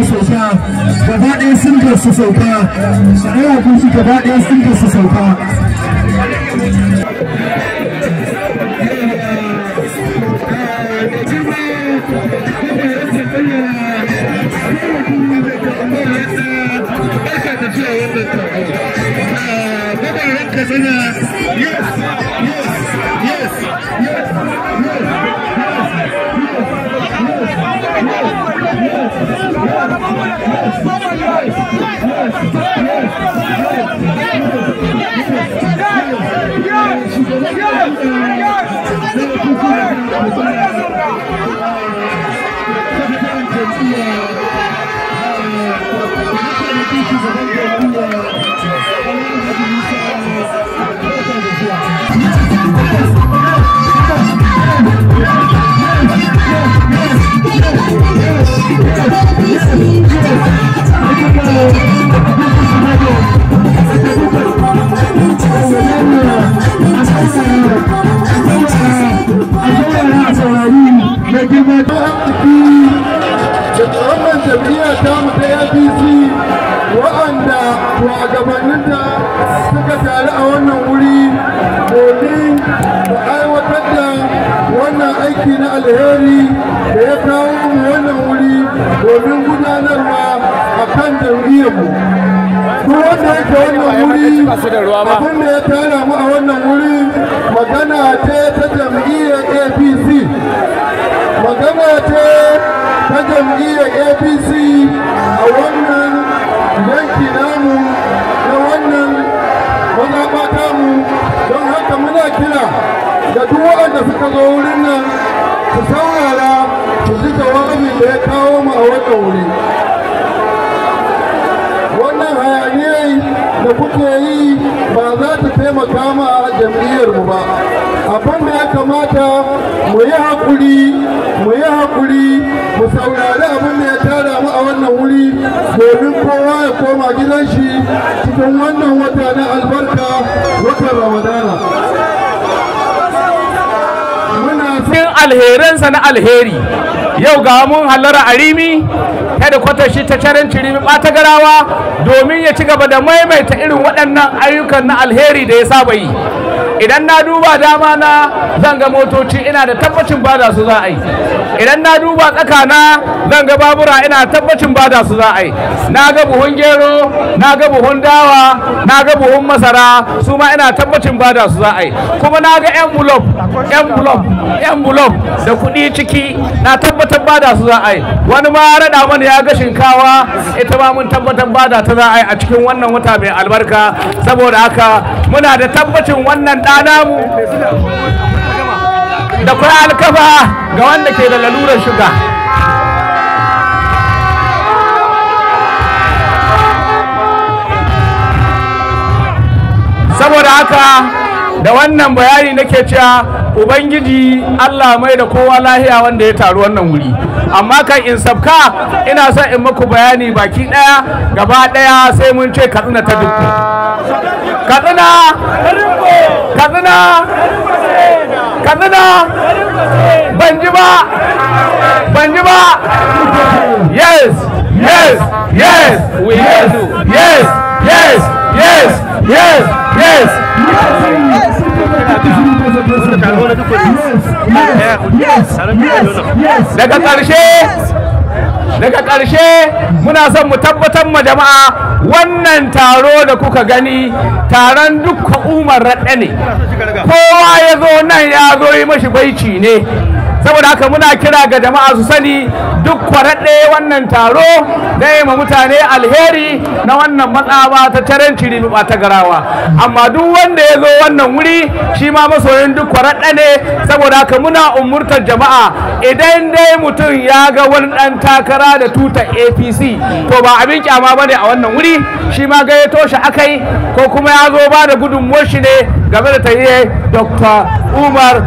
sauka gaba ɗaya sun su sauka shari'a kun shi gaba ɗaya sun su sauka wannan jam'iyya ta mu ta APC wa'anda shugabanninta suka taru a wannan wuri domin mu aiwatar da wannan aiki na alheri da ya kawo mu wannan wuri domin gudanarwa a kan jam'iyyarmu. Duk wanda yake wannan wuri abin da ya tara mu a wannan wuri magana ce ta jam'iyyar APC. Magana ce ta jam'iyyar APC a wannan yanki namu na wannan mazaɓa tamu, don haka muna kira da duk waɗanda suka zo wurin nan su saurara su ji jawabin da ya kawo mu a wannan wuri. Wannan hayaniyar da kuke yi ba za ta taimaka ma jam'iyyarmu ba. Abin da ya kamata mu yi haƙuri mu saurari abin da ya tara mu a wannan wuri domin kowa ya koma gidan shi cikin wannan wata na albarka, watan Ramadana. Muna cikin alherinsa na alheri yau ga mun hallara a Rimi kada kwatar shi ta carin Rimi ɓata garawa domin ya ci gaba da maimaita irin waɗannan ayyukan na alheri da ya saba yi. Idan na duba dama na zan ga motoci ina da tabbacin bada su za a yi. Idan na duba tsakana zan ga babura ina tabbacin bada su za a yi. Na ga buhun gero, na ga buhun dawa, na ga buhun masara, su ma ina tabbacin bada su za a yi. Kuma na ga envelope da kuɗi ciki na tabbatar bada su za a yi. Wani ma raɗa mana ya ga shinkawa, ita ma mun tabbatar bada ta za a yi a cikin wannan wata mai albarka. Saboda haka muna da tabbacin wannan ɗanamu da kuma alkafa ga wanda ke da lalurar shuga. Saboda haka da wannan bayani nake cewa Ubangiji Allah mai da kowa lahiya wanda ya taru wannan wuri. Amma kan in sabka ina son in muku bayani baki daya gaba daya sai mun ce Katsina ta dukku. Katsina ban ji ba. Yes we hear you. Yes. Daga ƙarshe muna son mu tabbatar ma jama'a wannan taro da kuka gani taron dukkan Umar Raɗe ne. Kowa ya zo nan ya zo yi mashi baici ne. Saboda haka muna kira ga jama'a su sani duk kwaraɗe wannan taro da yi ma mutane alheri na wannan matsaba ta carin Rimi ɓata garawa. Amma duk wanda ya zo wannan wuri shi ma masoyin duk kwaraɗe ne. Saboda haka muna umurtar jama'a idan dai mutum ya ga wani ɗan takara da tutar APC to ba abin kyama ba ne a wannan wuri, shi ma gayyato shi akai ko kuma ya zo ba da gudunmuwar shi ne game da tahiyar Dr. Umar